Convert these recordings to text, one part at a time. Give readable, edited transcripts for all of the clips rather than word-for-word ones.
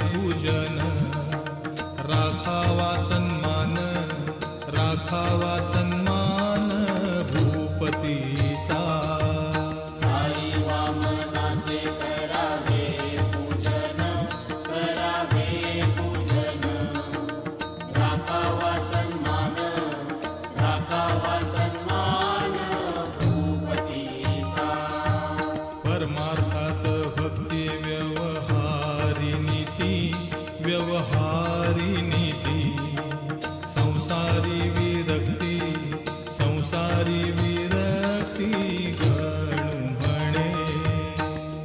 पूजन, राखावा सन्मान, राखावा सन्मान भूपतीचा। साई वामनाचे करावे पूजन, करावे पूजन, राखावा सन्मान, राखावा सन्मान भूपतीचा। परमार्थात भक्ती व्यवहारी नीती, व्यवहारी नीती, संसारी विरक्ती, संसारी विरक्ती गणू म्हणे।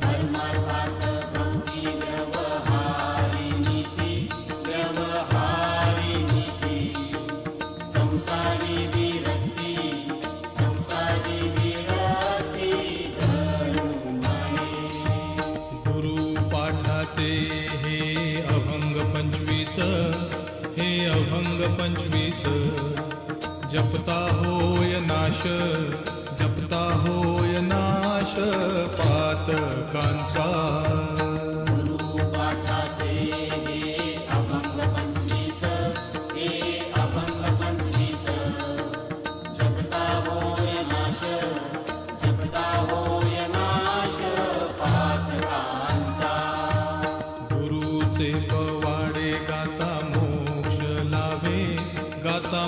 परमार्थात भक्ती व्यवहारी नीती, व्यवहारी नीती, संसारी विरक्ती, संसारी विरक्ती गणू म्हणे। गुरुपाठाचे हे अभंग 25, हे अभंग 25, जपता होय नाश, जपता होय नाश पातकांचा। गुरुपाठाचे हे अभंग 25, हे अभंग 25, जपता होय नाश, जपता होय नाश पातकांचा। गुरुचे पवाडे गाता मोक्ष लाभे, गाता